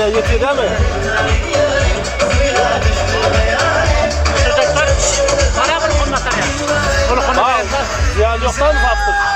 paraya yetiyor değil mi? Çocuklar para bunu konmatar ya. Bunu konmatar. Ziyan yoktan mı sattık?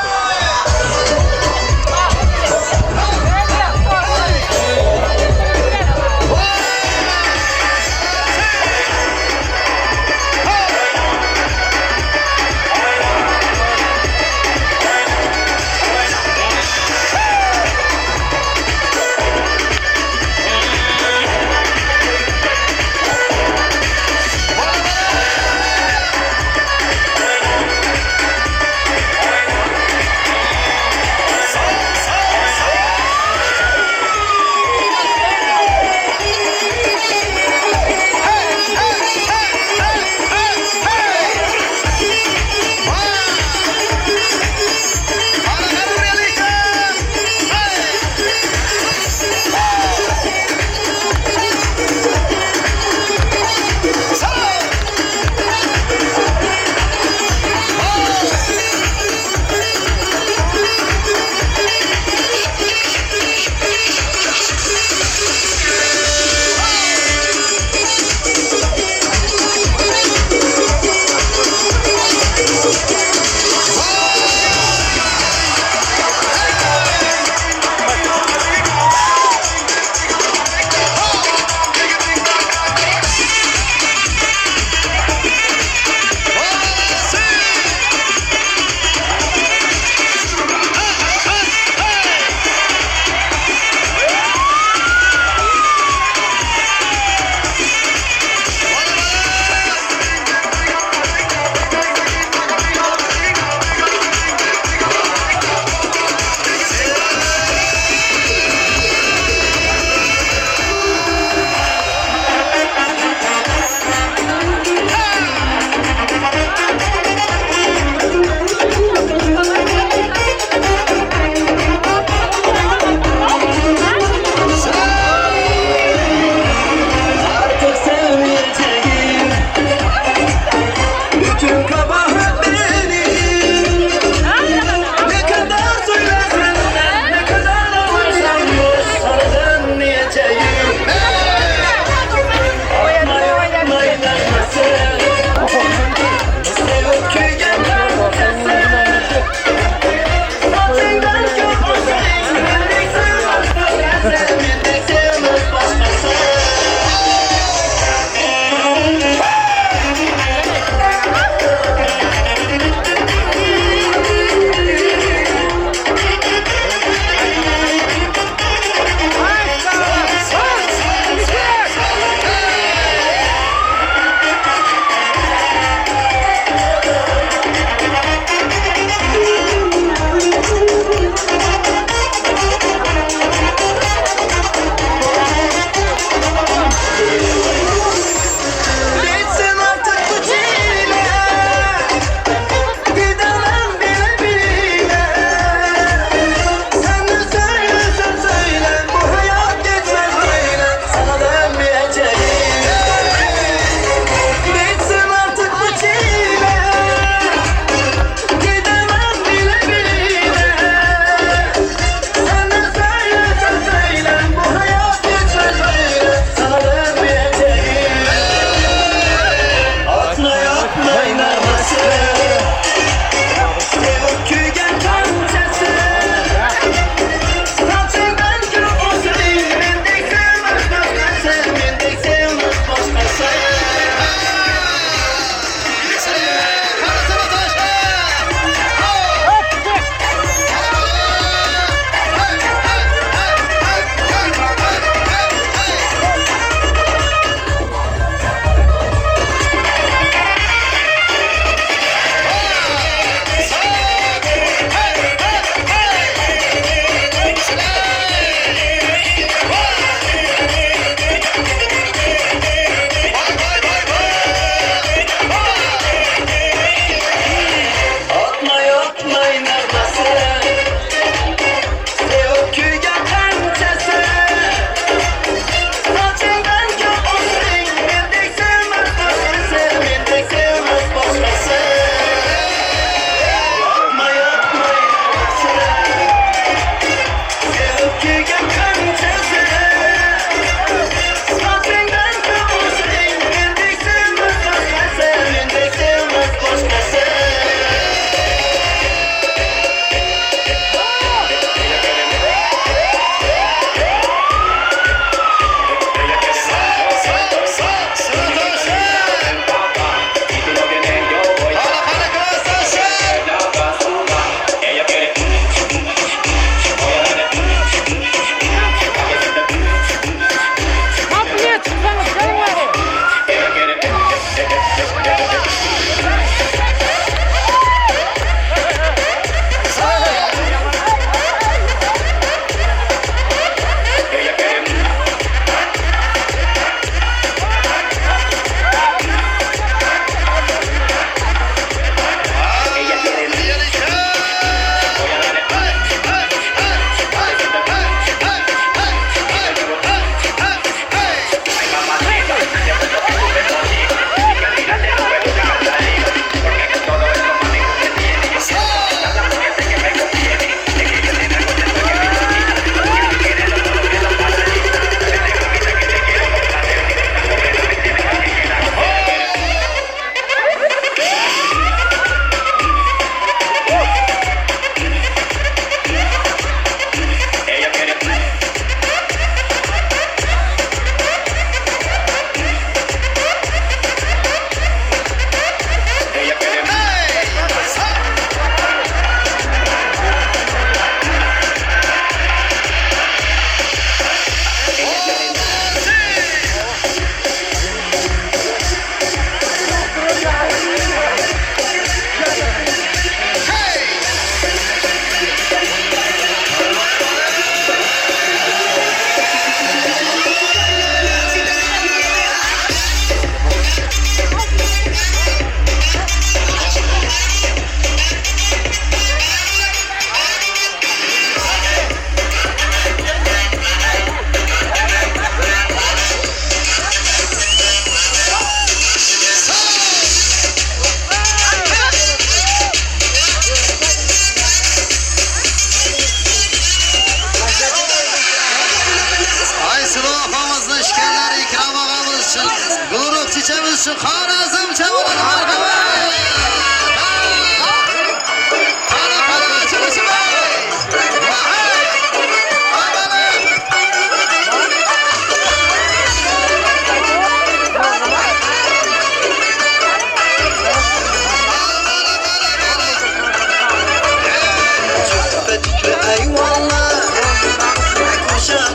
için, gurur çiçeğimiz için Xorazm çavuğunu marhaban.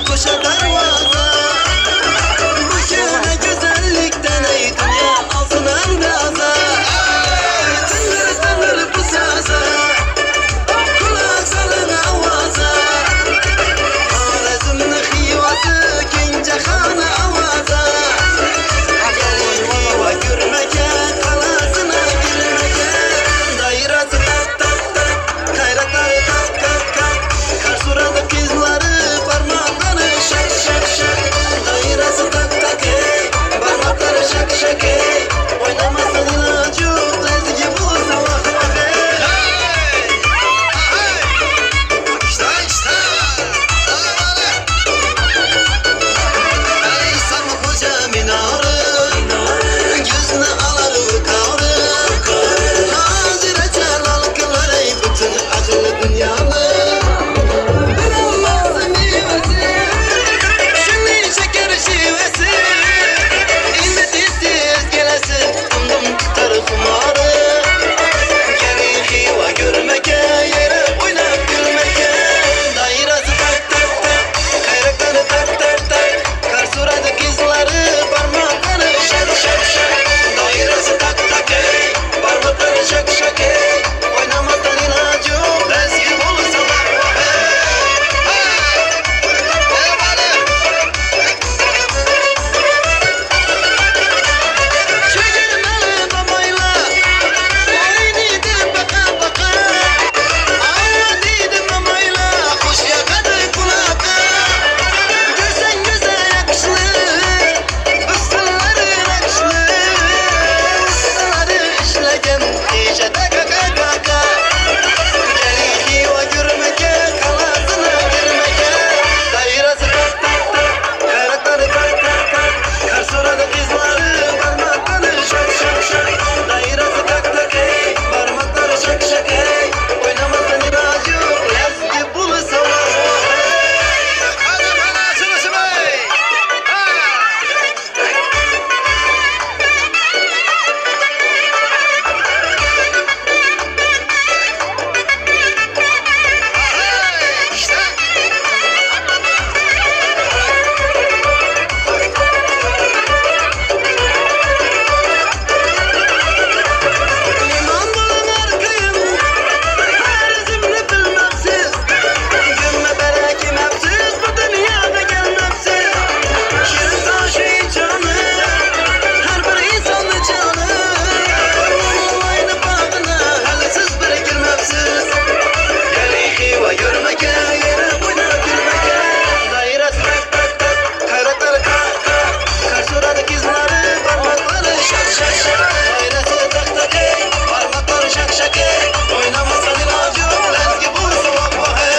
Koşa darvaza, bu şehre güzellikten ey dünya alsın angaza. Tınır tınır bu saza, kulak salın avaza. Xorazmni xiyvası keng jahon avaza. Xiva ko'rmaga, qalasini bilmaga. Doirasi tak tak tak, hayratlari tak tak tak. Kar suradi qizlari barmoqlari shak shak shak. Doirasi tak tak ey, barmoqlari shak shak ey. O'ynamasa iloji yo'q, o'ziga bo'lsa vah vah ey. İşte. Ey Sarıkoca minarı, gözüne alalı karı. Hazire celal kılar ey bütün akıllı dünyalı. Bir Allah'ın meyvesi, şimdi şeker şivesi. İndi tez gelesin, umdum tutar kumarı. Gelin Xiva görmeke, yere oynap gülmeke. Dairesi tak tak tak, kayrakları tak tak tak. Kar suradi kızları, parmakları şak şak şak. Dairesi tak tak ey, parmakları şak şak ey. Oynamaktan ilacı yok, eski olursa bak bak ey. Çekilmeli damayla, oynaydım baka baka. Ağladıydım damayla, kuş yakadı kulaka. Görsen güzel yakışlı, ısınları nakışlı. Isınları işlegen, iyice de kaka kaka. Gelin Xiva görmeke, kalasını girmeke. Dairesi tak tak tak, kayrakları tak tak tak. Kar suradi kızları, parmakları şak şak şak. Dairesi tak tak ey, parmakları şak şak ey. Oynamaktan ilacı yok, eski bulursa vah vah ey. Hadi bana açılışım ey. İşte. Liman bulun arkayım, Xorazmni bilmabsiz. Gülme berakim hepsiz, bu dünyada gelmebsiz. Şirin taşı canı, her bir insanlı canı. Aynı bağına, hali siz biri girmebsiz. Gelin Xiva görmeke, yere oynap gülmeke. Dairesi tak tak tak, kayrakları kak kak. Kar suradi kızları, parmakları şak şak şak. Dairesi tak tak ey, parmakları şak şak ey. Oynamazsan ilacı yok, eski bulursa vah vah ey.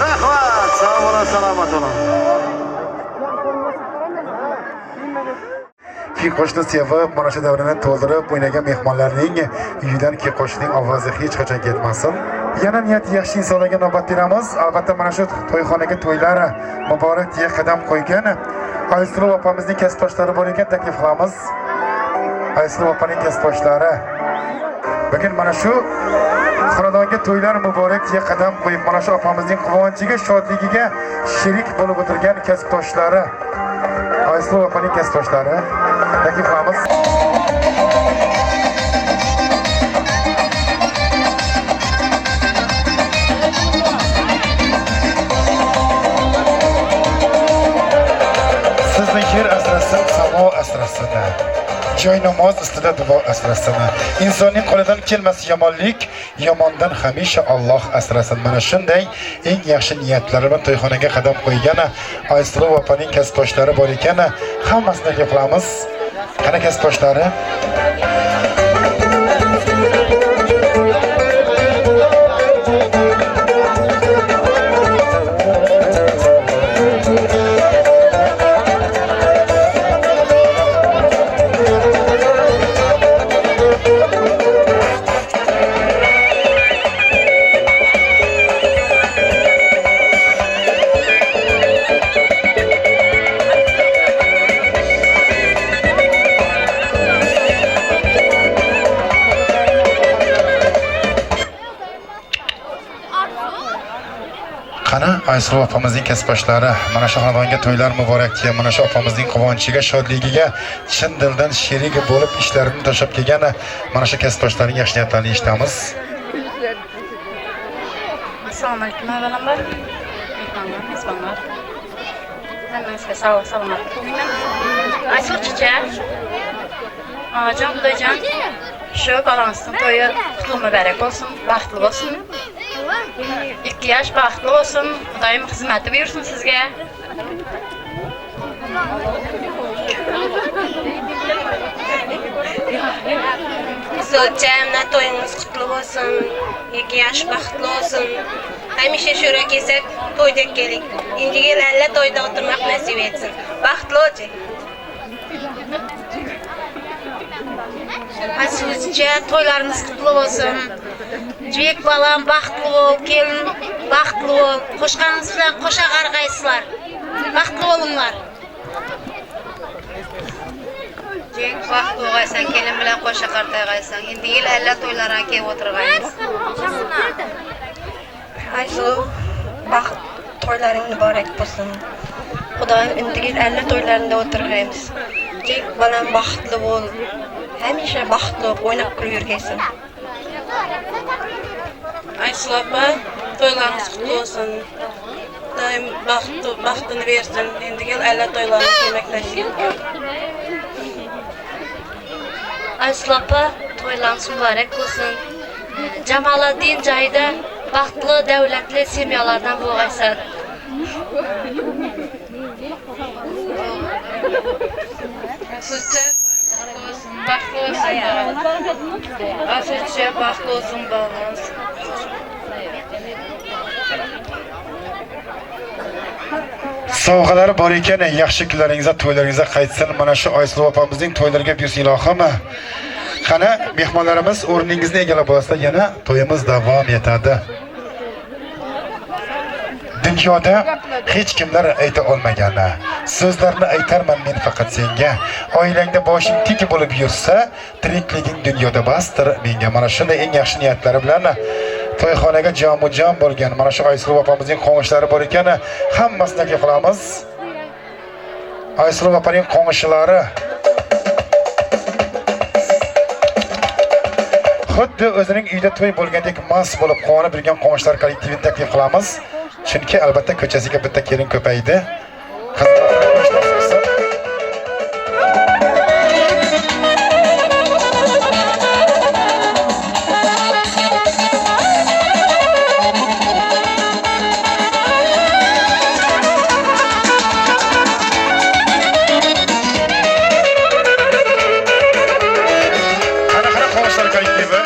Rahmat, sağ olun, selamat olun. Ki qo'shni sevib, mana shu davrani to'ldirib o'ynagan mehmonlarning uyidan ki qo'shnining ovozi hech qachon ketmasin. Yana niyati yaxshi insonlarga navbat beramiz. Albatta mana shu to'yxonaga to'ylar muborak deya qadam qo'ygan Aysulu opamizning kasbdoshlari bor ekan, taklif qilamiz. Aysulu opaning kasbdoshlari bugun mana shu xonadonga to'ylar muborak deya qadam qo'yib, mana shu opamizning quvonchiga, shodligiga sherik bo'lib o'tirgan kasbdoshlari Aysulu opaning kasbdoshlari taklif qilamiz. Sizni yer asrasin, samo asrasin. Joy namoz ustida duo asrasin. Insonning qo'lidan kelmas yomonlik, yomondan hamisha Alloh asrasin. Mana shunday eng yaxshi niyatlari bilan to'yxonaga qadam qo'ygan Aysulu opaning kasbdoshlari bor ekan. Hammasini qilamiz. Qana kasbdoshlari? Qani Aysel opamizning kasbdoshlari mana shu xonadonga to'ylar muborak deya, mana shu opamizning quvonchiga, shodligiga chin dildan sherik bo'lib ishlarini tashlab kelgan mana shu kasbdoshlarining yaxshi niyatlarini eshitamiz. Assalomu alaykum avvalambor. Mehmonlar. Hammangizga sog' salomat bo'linglar. Aysel chicha. Onajon, xudojon. Shu balansning to'yi qutlug' muborak bo'lsin, baxtli bo'lsin. 2 yosh baxtli bo'lsin, Xudoyim xizmati buyursin sizga. So'chamna to'yingiz qutlug' bo'lsin, 2 yosh baxtli bo'lsin. Hamisha sho'ra kelsak, to'yda keling. Indiga lalla to'yda o'tirmoq nasib etsin. Baxtli bo'ling. Sizcha to'ylaringiz qutlug' bo'lsin. Jek balam baxtli bo'l, kelin baxtli bo'l. Qo'shqaningiz bilan qo'sha qarg'aysizlar. Baxtli bo'linglar. Jek baxtli bo'lsan, kelin bilan qo'sha qarg'aysan. Endi yil-alla to'ylarga kelib o'tirg'aymiz. Aysel, baxt to'ylaring muborak bo'lsin. Xudoyim indiga lalla to'ylarida o'tirg'aymiz. Jek balam baxtli bo'l. Hamisha baxtli o'ynab kulib yurgaysan. Aysel opa, to'ylaringiz qutlug' bo'lsin. Doim baxtini bersin. Endiga alla to'ylarga kelmoqdashin. Aysel opa, to'ylaringiz muborak bo'lsin. Jamoliddin joyida baxtli, davlatli semyalardan bo'lg'aysan. Sizcha baxtli bo'lsin. Asircha baxtli bo'lsin balans. Sovg'alari bor ekan, yaxshi kunlaringizda, to'ylaringizda qaytsin. Mana shu Aysel opamizning to'ylariga buyursin ilohim. Qani mehmonlarimiz o'rningizni egallab olsa, yana to'yimiz davom etadi. Dunyoda hech kimlar ayta olmagan so'zlarni aytarman men faqat senga. Oilangda boshing tik bo'lib yursa, tirikliging dunyoda bastir menga. Mana shunday eng yaxshi niyatlari bilan to'yxonaga jomu-jam bo'lgan mana shu Aysel opamizning qo'ng'ishlari bor ekan, hammasini qilamiz. Aysel opaning qo'ng'ishlari xuddi o'zining uyida to'y bo'lgandek mast bo'lib quvonib yurgan qo'ng'ishlar kollektivini taklif qilamiz. Chunki albatta ko'chasiga bitta kelin ko'paydi. Qanaqa qo'ng'ishlar kollektivi?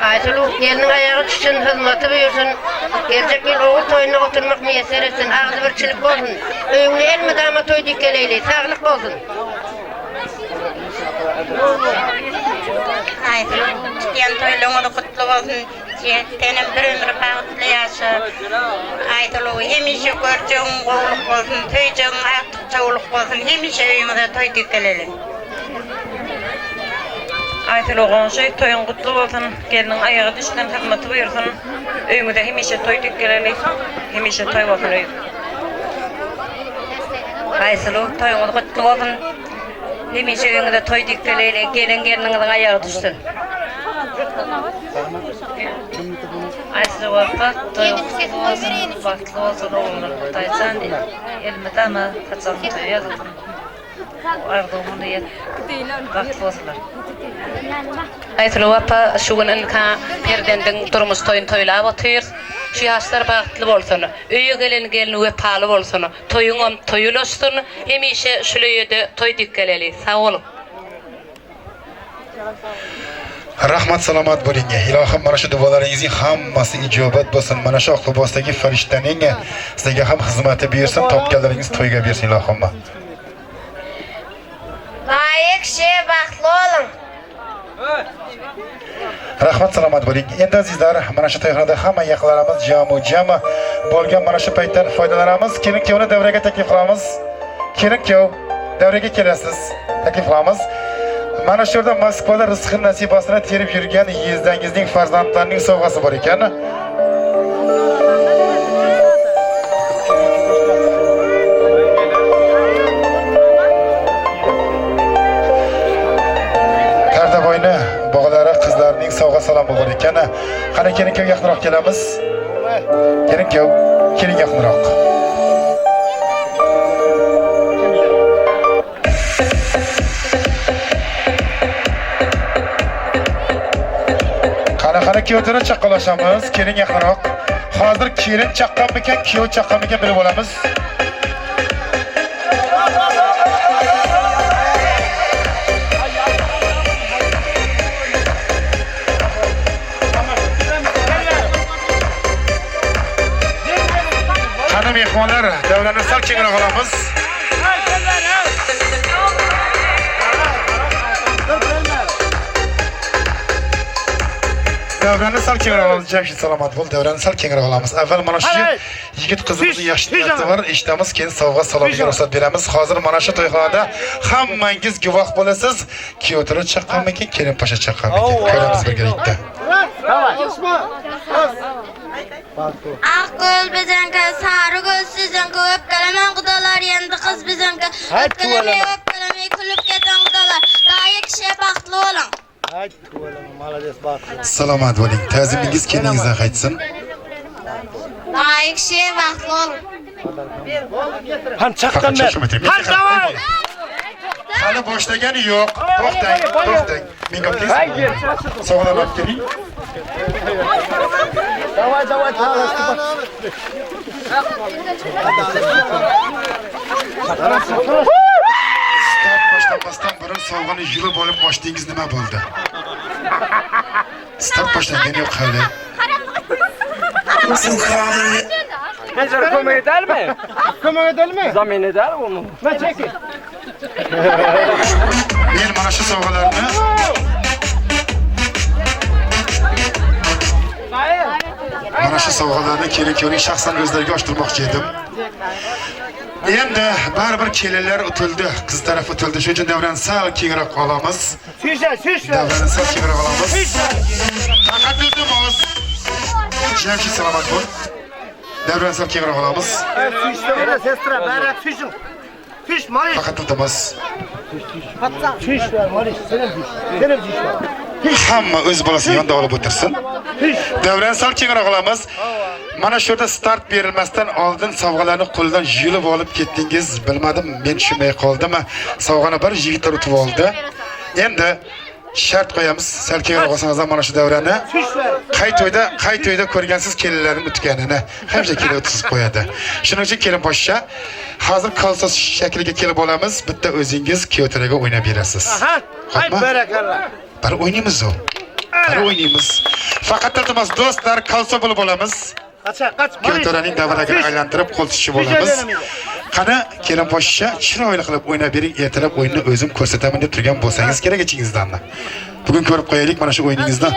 Aysel gelinin ayağı için hizmeti buyursun. Gelecek yıl oğul toyuna oturmak müyesser etsin. Ağzı birçilik olsun. Öğünlü el midama toy dikkeleyli. Sağlık olsun. Aysel, çıkan toyluğunu kutlu olsun. Senin bir ömrü bağıtlı yaşa. Aysel, hemişe göreceğin oğluk olsun. Töyeceğin artıkça oğluk olsun. Hemişe öğünde toy dikkeleyli. Aysel oğlan şey toyun kutlu olsun. Gelinin ayağı düşten hizmeti buyursun. Öğünde hemişe toy dikkeleli. Hemişe toy olsun öğün. Aysel toyun kutlu olsun. Hemişe öğünde toy dikkeleli. Gelinin ayağı düşten. Aysel oğlan toyun kutlu olsun. Baklı olsun oğlan. Taysan elmede ama kaçan toy yazılsın. Ardımını yer. Baklı olsunlar. Aysel opa şugun inka perdenden durmuş toyun toylap otur. Şu yaşlar baxtlı bolsun. Öýe gelin wepaly bolsun. Toyuňam toýulaşsyn. Hemişe şuleýede toy dikkeleli. Sag bolun. Rahmat salomat bo'ling. Ilohim mana shu duolaringizning hammasi ijobat bo'lsin. Mana shu libosdagi farishtaning sizga ham xizmati bersin, topganlaringiz to'yga bersin ilohim. Loyiq kishi baxtli bo'ling. Rahmat salomat bo'ling. Endi azizlar, mana shu to'yxonada hamma yaqinlarimiz jami bo'lgan mana shu paytdan foydalanamiz. Kelin-kuyovni davraga taklif qilamiz. Kelin-kuyov davraga kelasiz. Taklif qilamiz. Mana shu yerda Moskvada rizq nasibasini terib yurgan yezdangizning farzandlarining sovg'asi bor ekan. Kardaboyni bog'lari qizlarining sovg'a salomi bor ekan. Qani kelin-kuyov yaqinroq kelamiz. Kelin-kuyov, keling yaqinroq. Qani kuyovni chaqqalashamiz, keling yaqinroq. Hozir kelin chaqqanmikan, kuyov chaqqanmikan bilib olamiz. Qani mehmonlar, davrani sal kengroq olamiz. Davrani sal kengroq olamiz. Jamshid salomat bo'l. Davrani sal kengroq olamiz. Avval mana shu yigit qizimizning yaxshi niyati bor. Eshitamiz, keyin sovg'a salomga ruxsat beramiz. Hozir mana shu to'yxonada hammangiz guvoh bo'lasiz. Kuyovtira chaqqanmikin, kelin pasha chaqqanmikin. Ko'ramiz birgalikda. Aql bizanka, sari ko'z sizanka, o'pkalaman qudalar, endi qiz bizanka, o'pkalamay, o'pkalamay kulib ketan qudalar. Loyiq kishi baxtli bo'ling. Salomat bo'ling. Ta'zimingiz keliningizdan qaytsin. Loyiq kishi baxtli bo'ling. Ham chaqqanlar. Har davay. Hali boshlagani yo'q. To'xtang. Menga sog'lab keling. Davay. Start boshlanmasdan burun sovg'ani yurib olib boshdingiz nima bo'ldi? Start boshlangan yo'q hali. Nezer kömek eder mi? Zamin eder onu. Ne çekin? Men mana shu sovg'alarni kelin-kuyovning shaxsan o'zlariga ochtirmoqchi edim. Endi baribir kelinlar o'tildi, qiz taraf o'tildi. Shuning uchun davrani sal kengroq olamiz. Davrani sal kengroq olamiz. Faqat o'timiz. Jamshid salomat bo'l. Davrani sal kengroq olamiz. Faqat o'timiz. Hamma o'z bolasini yonda olib o'tirsin. Davrani sal kengroq olamiz. Mana shu yerda start berilmasdan oldin sovg'alarni qo'ldan yulib olib ketdingiz. Bilmadim, men tushunmay qoldimmi? Sovg'ani bir yigitlar o'tib oldi. Endi shart qo'yamiz. Sal kengroq olsangiz mana shu davrani. Qay to'yda ko'rgansiz kelinlarning o'tganini hamma kelib o'tkazib qo'yadi. Shuning uchun kelin poshsha hozir kolsos shakliga kelib olamiz. Bitta o'zingiz kuyovtiraga o'ynab berasiz. Hay barakallah. Bir o'ynaymiz o. Bir o'ynaymiz. Faqat iltimos do'stlar, kolso bo'lib olamiz. Kaç. Kuyovtiraning davraga aylantirib qo'l tutishib olamiz. Qani kelin poshsha chiroyli qilib o'ynab bering, ertalab o'yinni o'zim ko'rsataman deb turgan bo'lsangiz kerak ichingizdan. Bugun ko'rib qo'yaylik mana shu o'yiningizni.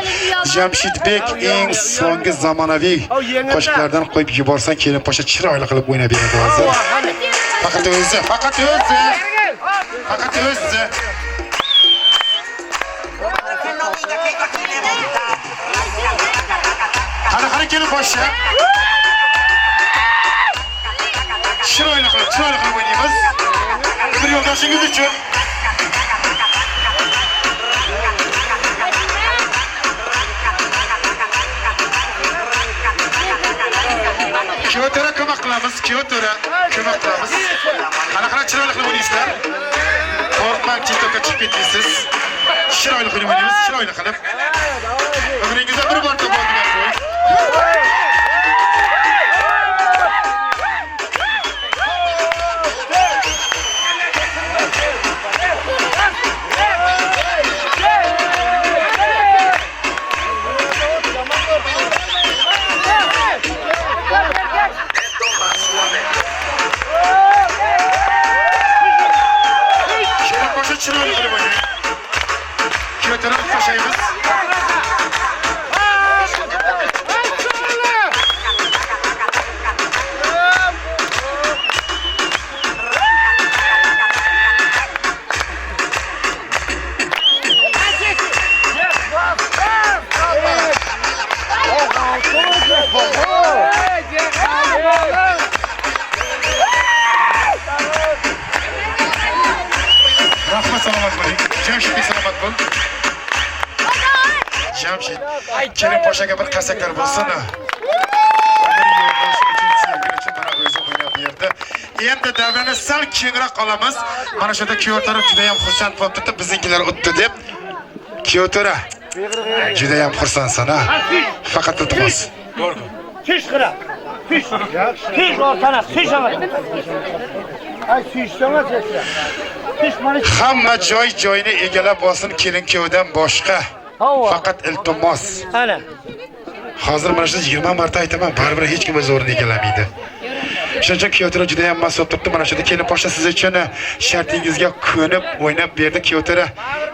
Jamshidbek eng so'nggi zamonaviy qo'shiqlardan qo'yib yuborsan, kelin poshsha chiroyli qilib o'ynab beradi hozir. Faqat o'zi. Qani kelin poshsha. Chiroyli qilib o'ynaymiz. Bir yo'ldoshingiz uchun. Kuyovtira ko'mak qilamiz. Qanaqa chiroyli qilib o'ynaysizlar? Qo'rqmang, TikTokka chiqib ketmaysiz. Chiroyli qilib o'ynaymiz, chiroyli qilib. Umringizda bir bor bo'lgan qo'y. Kiyotara qo'shaymiz. Rahmat salomat bo'ling. Jamshid salomat bo'l. Jamshid, keling Poshaga bir qasaklar bo'lsin. Endi davrani sal kengroq qolamiz. Mana shunda Kiyotara juda ham xursand bo'lib turibdi, biznikilar o'tdi deb. Kiyotara juda ham xursandsan ha. Faqat iltimos. Tish qira. Tish. Tish o'rtana, tish oladi. Ay, tish emas esa. Tish mana Hamma joy-joyini egallab olsin kelin-kuyovdan boshqa. Faqat iltimos. ana. Hozir mana shu 20 marta aytaman, baribir hech kim o'z o'rnini egallamaydi. Shuning uchun Kiyotara juda ham mas'ul turibdi. Mana shunda kelin Posha siz uchun shartingizga ko'nib o'ynab berdi. Kiyotara,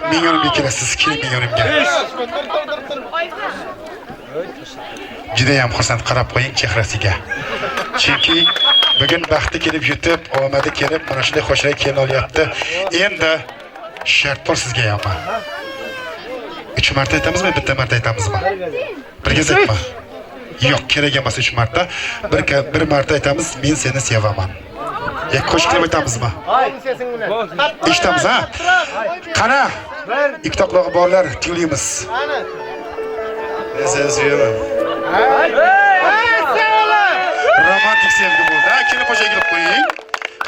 men yonimga kelasiz, keling men yonimga. Juda ham xursand qarab qo'ying chehrasiga. Chunki bugun baxti kelib yutib, omadi kelib, mana shunday xo'shalik kelin olyapti. Endi shart bor sizga ham. 3 marta aytamizmi, bitta marta aytamizmi? Birga aytma. Yo'q, kerak emas 3 marta. Bir marta aytamiz, men seni sevaman. Qo'shiq qilib aytamizmi? Eshitamiz ha? Qana? Iktoqlog'i borlar, tinglaymiz. Siz sevaman. Romantik sevgi bo'ldi. Kelin Poshaga kelib qo'ying.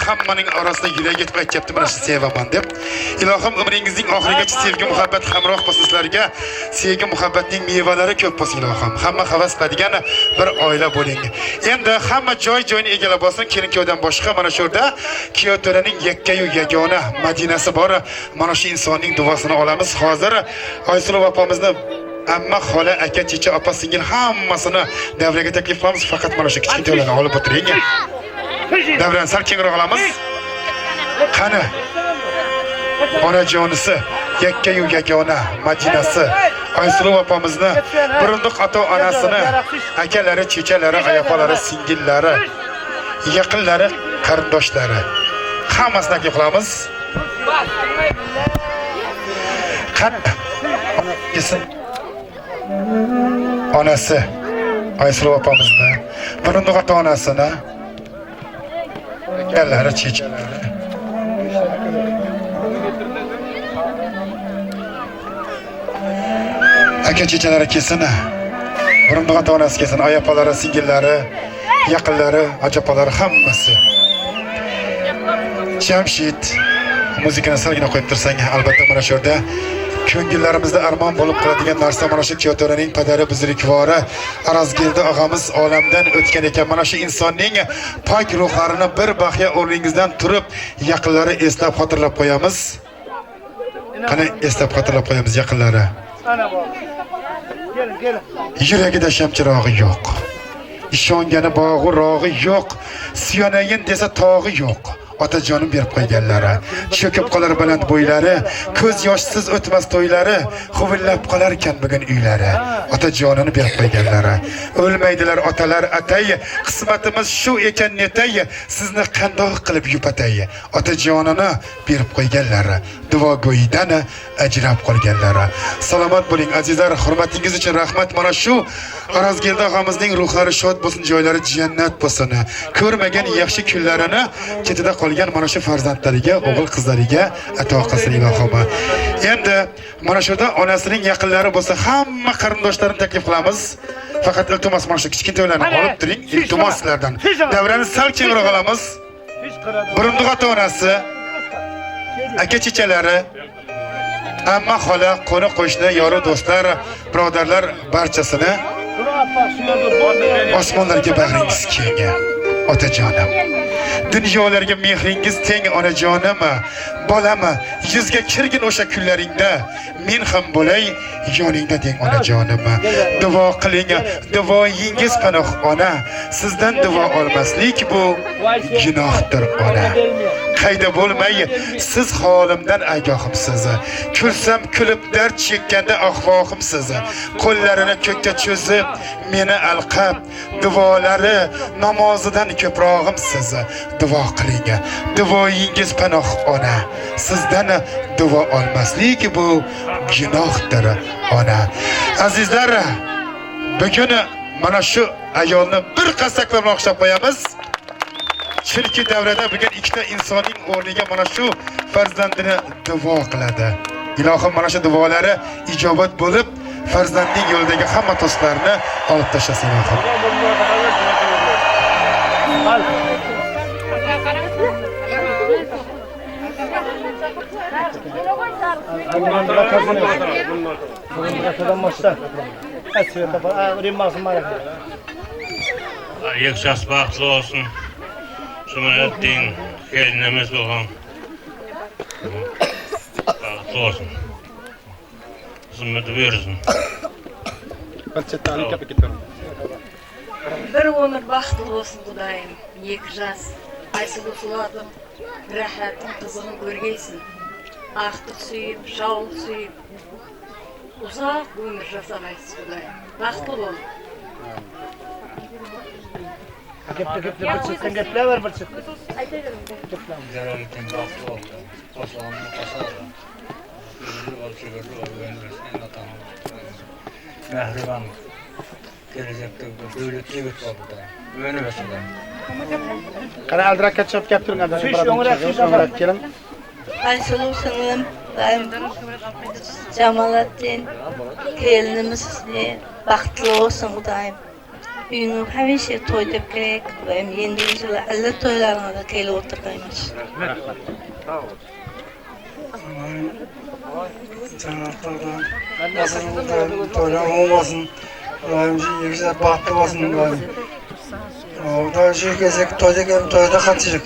Hammaning orasida yurak yetib aytyapti mana shu sevaman deb. Ilohim umringizning oxirigacha sevgi muhabbat hamroh bo'lsin sizlarga. Sevgi muhabbatning mevalari ko'p bo'lsin ilohim. Hamma havas qiladigan bir oila bo'ling. Endi hamma joy-joyini egallab olsin kelin-kuyovdan boshqa mana shu yerda Kiyotaraning yakkayu yagona Madinasi bor. Mana shu insonning duosini olamiz. Hozir Oysulov opamizni amma xola, aka, checha, opa, singil hammasini davraga taklif qilamiz. Faqat mana shu kichkintoylarni olib o'tiring. Davran sal kengroq olamiz. Qani? Onajonisi, yakkayu yagona Madinasi, Oysulov opamizni, burunduq ota-onasini, akalari, chechalari, oyapalari, singillari, yaqinlari, qarindoshlari hammasini taklif qilamiz. Qani? Onasi, Oysulov opamizni, burunduq ota-onasini, akalari, chechalari. Aka chechalari kelsin. Burunduq ota-onasi kelsin, oyapalari, singillari, yaqinlari, ajapalari hammasi. Jamshid muzikani salgina qo'yib tursang, albatta mana shu yerda ko'ngillarimizda armon bo'lib qoladigan narsa mana shu Kiyotaraning padari buzrukvori Arazgeldi og'amiz olamdan o'tgan ekan. Mana shu insonning pok ruhlarini bir baxya o'rningizdan turib, yaqinlari eslab xotirlab qo'yamiz. Qani eslab xotirlab qo'yamiz yaqinlari. ana bor. Kelin. Yuragida shamchirog'i yo'q. Ishongani bog'i rog'i yo'q. Suyanayin desa tog'i yo'q. Otajonim berib qo'yganlari, cho'kib qolar baland bo'ylari, ko'z yoshsiz o'tmas to'ylari, huvillab qolar ekan bugun uylari. Otajonini berib qo'yganlari. O'lmaydilar otalar atay, qismatimiz shu ekan netay, sizni qandoq qilib yupatay. Otajonini berib qo'yganlari, duogo'yidan ajrab qolganlari. Salomat bo'ling azizlar, hurmatingiz uchun rahmat. Mana shu Arazgeldi og'amizning ruhlari shod bo'lsin, joylari jannat bo'lsin. Ko'rmagan yaxshi kunlarini ketida qolgan mana shu farzandlariga, o'g'il qizlariga ato qilsin ilohim. Endi mana shu yerda onasining yaqinlari bo'lsa, hamma qarindoshlarini taklif qilamiz. Faqat iltimos mana shu kichkintoylarni olib turing, iltimos sizlardan. Davrani sal kengroq olamiz. Burunduq ota-onasi, aka chechalari, amma xola, qo'ni qo'shni, yoru do'stlar, birodarlar barchasini osmonlarga bag'ringiz keng. Otajonim, dunyolarga mehringiz teng onajonim, bolam, yuzga kirgin o'sha kunlaringda, men ham bo'lay yoningda deng onajonim. Duo qiling, duoyingiz panoh ona, sizdan duo olmaslik bu gunohdir ona. paydo bo'lmay, siz holimdan agahimsiz. Kulsam kulib dard chekkanda ahvohimsiz. Qo'llarini ko'kka cho'zib, meni alqab, duolari namozidan ko'prog'imsiz. Duo qiling. Duoyingiz panoh ona. Sizdan duo olmaslik bu gunohdir ona. Azizlar, bugun mana shu ayolni bir qasaklab o'xshab qo'yamiz. Chunki davrada bugun ikkita insonning o'rniga mana shu farzandini duo qiladi. Ilohim mana shu duolari ijobat bo'lib, farzandning yo'lidagi hamma to'slarni olib tashlasin ilohim. Yakşas baxtlı olsun. Cumhuriyet'in gelinimiz olan. Baxtlı olsun. Zümrütü verirsin. Bir ömür baxtlı olsun Kudayım. Екі жас. Айсылы сұладым. Рахаттың қызығын көргейсін. Ақтық сүйіп, жауыл сүйіп. Ұзақ өмір жасағайсыз Kudayım. Baxtlı бол. Gepler var bir çıt. Zararlıktan baxtlı oldu. Osmanlı kasadı. Mehribanlık. Gelecekte devletli bir oldu. Böyle mesela. Qara aldirak ketchup kelib adam. Kelin. Ayşulu singlim, Jamalattin, kelinimiz baxtlı olsun Kudayım. Uyuңu hamisha to'y deb kerak va endi yillar alla to'ylaringizga kelib o'tirganmiz. Sanatlardan nasıl toylar olmasın. Rahimci yüksek bahtı olsun. Orada şey gezek toyda katacak.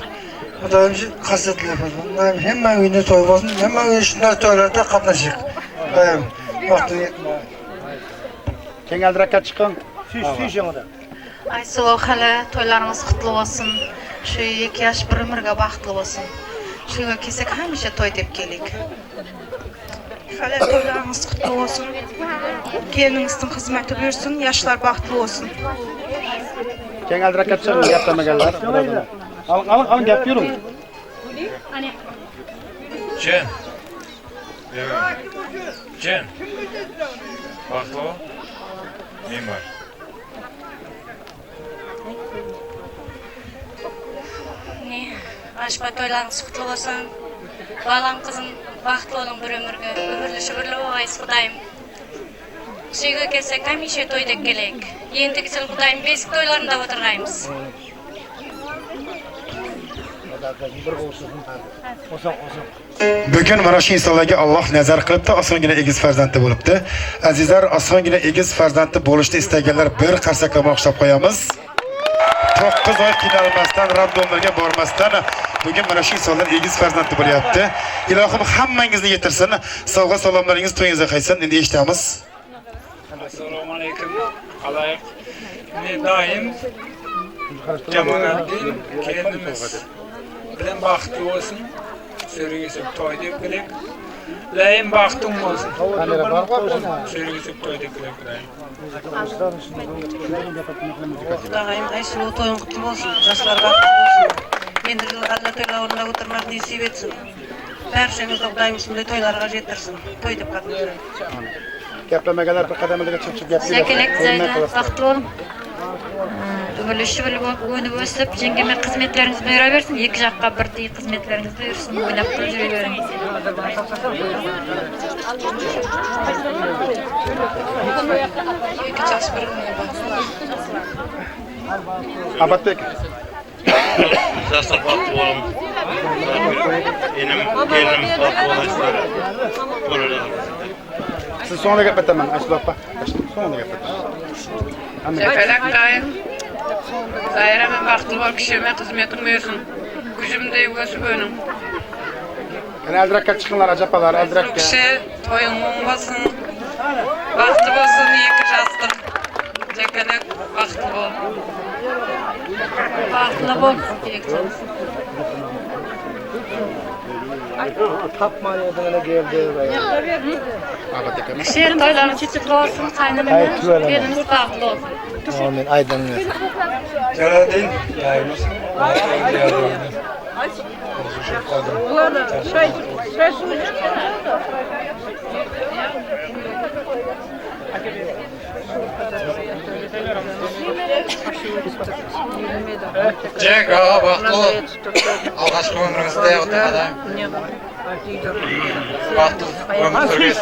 Bu da kasetli yapalım. Hemen günde toy olsun. Hemen günde şunlar toylarda katlaşacak. Bahtı Keng aldirak chiqqan. Süy yanında. Aysuva xala to'ylaringiz qutlu bo'lsin. Shu 2 yosh bir umrga baxtli bo'lsin. Shuga kelsak hamisha to'y deb kelik. Xala to'ylaringiz qutlu bo'lsin. Keliningizning xizmati buyursin, yoshlar baxtli bo'lsin. Keng aldirak chiqqan gaplamaganlar. Al gap yuring. Jen. Jen. Baxtlı ol. Neyim var? Ne? Aşpa toylarınız kutlu olsun. Balam kızım baxtlı olun bir ömürge. Ömürlü şükürlü olayız Kudayım. Suyga kelsek hamisha to'yda kelek. Endigi yil Kudayım besk to'ylarida o'tirgaymiz. Bugun mana shu insonlarga Alloh nazar qilibdi, osongina egiz farzandli bo'libdi. Azizlar, osongina egiz farzandli bo'lishni istaganlar bir qarsaklab o'xshab qo'yamiz. 9 oy qiynalmasdan, raddomlarga bormasdan bugun mana shu insonlar egiz farzandli bo'lyapti. Ilohim hammangizni yetirsin. Sovg'a salomlaringiz to'yingizga qaytsin. Endi eshitamiz. Assalomu alaykum. Alayk. Ne doim Jamalattin kelinimiz bilan baxtli bo'lsin. Sürgüsüp toy deb kelek. Layim baxtim bo'lsin. Sürgüsüp toy deb kelek. Kudayım Ayşulu toyun kutlu olsun. Yoshlar baxtli bo'lsin. Endi alla to'ylarida o'tirmak nasib etsin. Barchangiz Kudayım shunday to'ylarga yetirsin. To'y deb qatnashing. Gaplamaganlar bir qadamlarga chiqib gapiradi. Sakelek Zayda baxtlı olun. Ömürlüşü böyle ösüp jengeme hizmetleriniz buyuraversin. 2 жаққа birдей hizmetleriniz buyursun. Oynap durib жүрөберин. Abatbek. Zastar baxtlı olun. Enim gelinim baxtlı olasınlar. Siz sonra gapirtaman, Aysul opa. Sonra gapirtaman. Sefelek dayım. Daireme baxtlı bol kişime hizmetin buyursun. Gücümde ösüp önüm. Qani aldirakka chiqqanlar ajapalar, aldirakka. Kişi toyun olmasın. Baxtlı olsun 2 jastır. Jekelek baxtlı bol. Baxtlı bol. Tapmayadığına geldi. Şehir toylarını çiçekli olsun, kaynanamız, geliniz bağlı olsun. Amin. Aydın. Celal'din yayınız. Jack, baklı. Alğaçkı ömrünüzde yaptı adam. Baklı ömrünü sürgüz.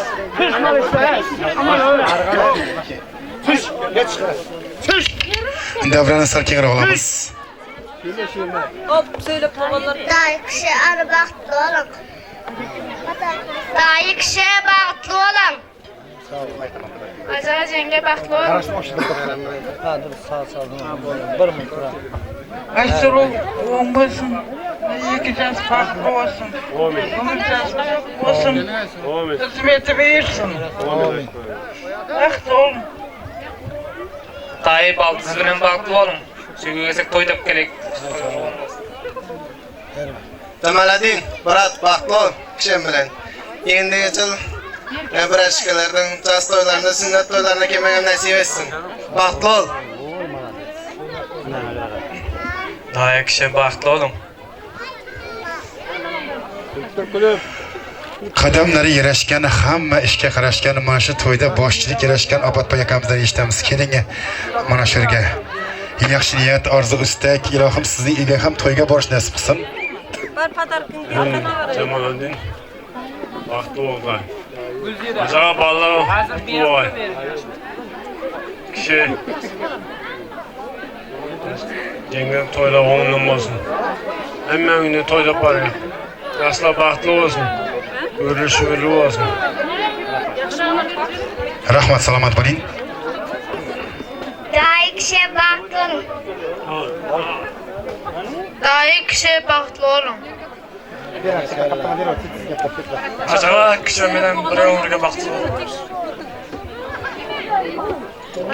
Devreni sarkiğe olamız. Dayı kişi arı baktı oğlum. Dayı kişi baktı oğlum. Acara jenge baktı oğlum. Aysuru olmasın. Yıkacağız farklı olsun. Konuşacağız olsun. Hizmeti verirsin. Aktı oğlum. Dayı baldız bilen baklı olun. Sögügesek toydap gerek. Cemaladin, Murat, baklı kişim bilen. Endi geçil bir aşkılardan, cas toylarında, sünnet toylarına kemegen nasip etsin. Baklı ol. Dayı kişi baklı olun. Qadamlari yarashgan, hamma ishga qarashgan, mana shu to'yda boshchilik yarashgan Obodboy akamizdan eshitamiz. Keling, mana shu yerga. Yaxshi niyat, orzu, istak, ilohim sizning uyga ham to'yga borish nasib qilsin. Cemaladin vaqti olgan. Aşağı ballar bu ay. Kişi Cengen toyla onunla olsun. Hemen günü toyda parayı. Asla bahtlı olsun. Görüşürlü olsun. Rahmat, salomat bo'ling. Dayı kişi baktın. Dayı kişi baktı oğlum. Aşağı kişi bilen bir ömrüge baktı.